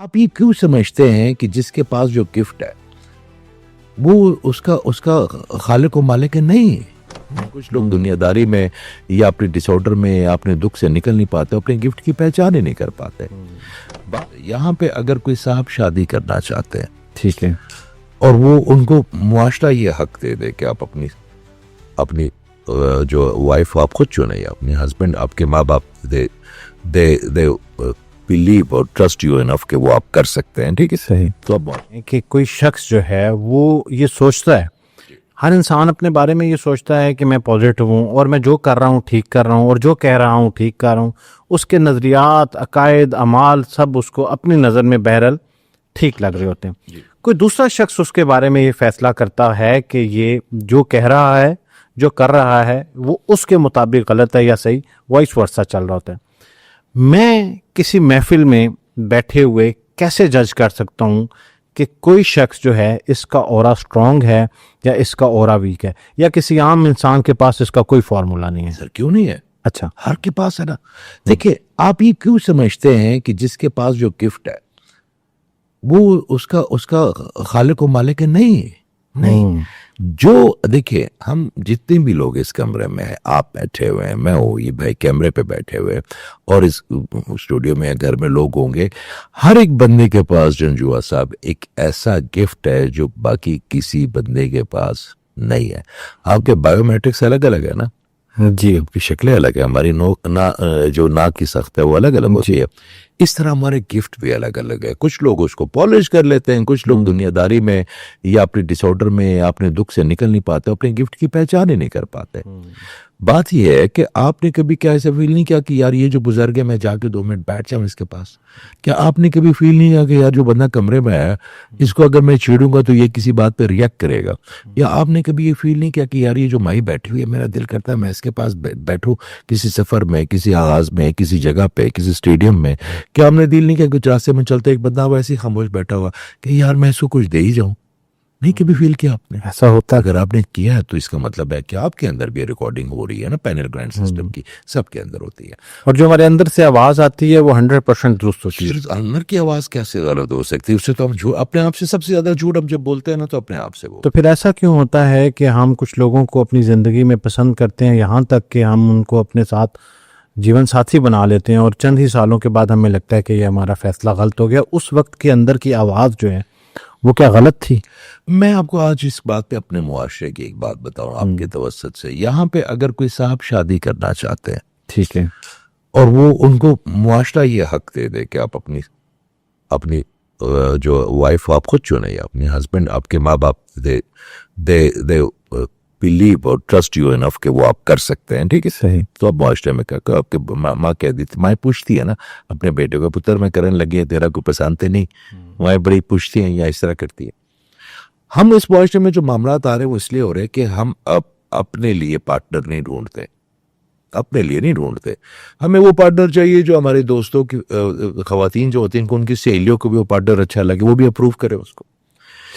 आप ये क्यों समझते हैं कि जिसके पास जो गिफ्ट है वो उसका उसका खालिक व मालिक है? नहीं। कुछ लोग दुनियादारी में या अपने डिसऑर्डर में या अपने दुख से निकल नहीं पाते, अपने गिफ्ट की पहचान ही नहीं कर पाते। यहाँ पे अगर कोई साहब शादी करना चाहते हैं, ठीक है, और वो उनको मुआशरा ये हक दे दे कि आप अपनी अपनी जो वाइफ आप खुद चुने या अपने हस्बैंड, आपके माँ बाप दे दे दे बिलीव और ट्रस्ट यू इनफ कि वो आप कर सकते हैं, ठीक है, सही। तो अब कि कोई शख्स जो है वो ये सोचता है, हर इंसान अपने बारे में ये सोचता है कि मैं पॉजिटिव हूँ और मैं जो कर रहा हूँ ठीक कर रहा हूँ और जो कह रहा हूँ ठीक कर रहा हूँ। उसके नज़रियात, अकायद, अमाल सब उसको अपनी नज़र में बहरल ठीक लग रहे होते हैं। कोई दूसरा शख्स उसके बारे में ये फैसला करता है कि ये जो कह रहा है, जो कर रहा है, वो उसके मुताबिक गलत है या सही, वाइस वर्सा चल रहा होता है। मैं किसी महफिल में बैठे हुए कैसे जज कर सकता हूँ कि कोई शख्स जो है इसका ऑरा स्ट्रांग है या इसका ऑरा वीक है, या किसी आम इंसान के पास इसका कोई फार्मूला नहीं है? सर क्यों नहीं है? अच्छा, हर के पास है ना। देखिए, आप ये क्यों समझते हैं कि जिसके पास जो गिफ्ट है वो उसका उसका खालिक व मालिक है? नहीं। जो देखिए, हम जितने भी लोग इस कमरे में हैं, आप बैठे हुए हैं, मैं हूँ, ये भाई कैमरे पे बैठे हुए, और इस स्टूडियो में घर में लोग होंगे, हर एक बंदे के पास जंजुआ साहब एक ऐसा गिफ्ट है जो बाकी किसी बंदे के पास नहीं है। आपके बायोमेट्रिक्स अलग अलग है ना जी, आपकी शक्लें अलग है, हमारी जो नाक की सख्त है वो अलग अलग होती है। इस तरह हमारे गिफ्ट भी अलग अलग है। कुछ लोग उसको पॉलिश कर लेते हैं, कुछ लोग दुनियादारी में या अपने डिसऑर्डर में या अपने दुख से निकल नहीं पाते, अपने गिफ्ट की पहचान ही नहीं कर पाते। बात यह है कि आपने कभी क्या ऐसा फील नहीं किया कि यार ये जो बुजुर्ग है, मैं जाके 2 मिनट बैठ जाऊं इसके पास? क्या आपने कभी फील नहीं किया कि यार जो बंदा कमरे में है, इसको अगर मैं छेड़ूंगा तो ये किसी बात पे रिएक्ट करेगा? या आपने कभी ये फील नहीं किया कि यार ये जो माई बैठी हुई है, मेरा दिल करता है मैं इसके पास बैठूं, किसी सफर में, किसी आगाज में, किसी जगह पे, किसी स्टेडियम में? क्या हमने दिल नहीं किया कुछ रास्ते में चलते एक बंदा वैसे ही खामोश बैठा हुआ कि यार मैं इसको कुछ दे ही जाऊं? नहीं कभी फील किया आपने? ऐसा होता है। अगर आपने किया है तो इसका मतलब है कि आपके अंदर भी रिकॉर्डिंग हो रही है ना, पैनल ग्रैंड सिस्टम की सबके अंदर होती है, और जो हमारे अंदर से आवाज आती है वो 100% दुरुस्त होती है। अंदर की आवाज कैसे गलत हो सकती है? उससे तो हम अपने आप से सबसे ज्यादा झूठ हम जब बोलते हैं ना, तो अपने आप से वो। तो फिर ऐसा क्यों होता है कि हम कुछ लोगों को अपनी जिंदगी में पसंद करते हैं, यहाँ तक कि हम उनको अपने साथ जीवन साथी बना लेते हैं, और चंद ही सालों के बाद हमें लगता है कि ये हमारा फैसला गलत हो गया? उस वक्त के अंदर की आवाज जो है वो क्या गलत थी? मैं आपको आज इस बात पे अपने मुआशरे की एक बात बताऊं आपके तवज्जुह से। यहाँ पे अगर कोई साहब शादी करना चाहते हैं, ठीक है, और वो उनको मुआशरा ये हक दे दे कि आप अपनी अपनी जो वाइफ आप खुद चुने या अपने हस्बैंड, आपके माँ बाप दे दे दे बिलीव और ट्रस्ट यू इनफ कि वो आप कर सकते हैं, ठीक है, सही। तो अब मुआशरे में क्या आपके माँ कह दी थी, माँ पूछती है ना अपने बेटे को, पुत्र मैं करने लगी है, तेरा को पसंद है नहीं? माँ बड़ी पूछती हैं या इस तरह करती है। हम इस मुआशरे में जो मामलात आ रहे हैं वो इसलिए हो रहे हैं कि हम अब अपने लिए पार्टनर नहीं ढूंढते, अपने लिए नहीं ढूंढते। हमें वो पार्टनर चाहिए जो हमारे दोस्तों की खवातीन जो होती हैं, उनकी सहेलियों को भी वो पार्टनर अच्छा लगे, वो भी अप्रूव करे उसको,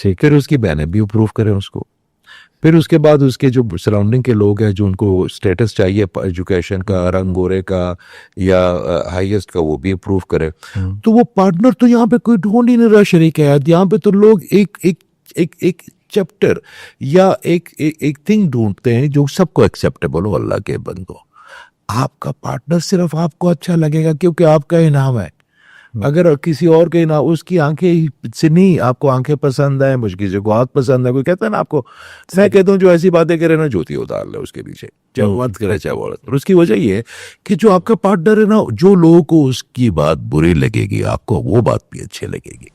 ठीक। फिर उसकी बहनें भी अप्रूव करें उसको, फिर उसके बाद उसके जो सराउंडिंग के लोग हैं जो उनको स्टेटस चाहिए एजुकेशन का, रंग गोरे का या हाईएस्ट का, वो भी अप्रूव करे। तो वो पार्टनर तो यहाँ पे कोई ढूंढ ही नहीं रहा शरीक है। यहाँ पे तो लोग एक एक एक एक चैप्टर या एक थिंग ढूंढते हैं जो सबको एक्सेप्टेबल हो। अल्लाह के बंदो, आपका पार्टनर सिर्फ आपको अच्छा लगेगा क्योंकि आपका इनाम है। अगर किसी और के ना, उसकी आंखें से नहीं आपको आंखें पसंद है, मुझे किसी को आंख पसंद है, कोई कहता है ना आपको, मैं कहता हूँ जो ऐसी बातें करे ना, जूती उतार ले उसके पीछे, चाहे वो मर्द करे चाहे वो औरत। और उसकी वजह ये है कि जो आपका पार्टनर है ना, जो लोगों को उसकी बात बुरी लगेगी आपको वो बात भी अच्छी लगेगी।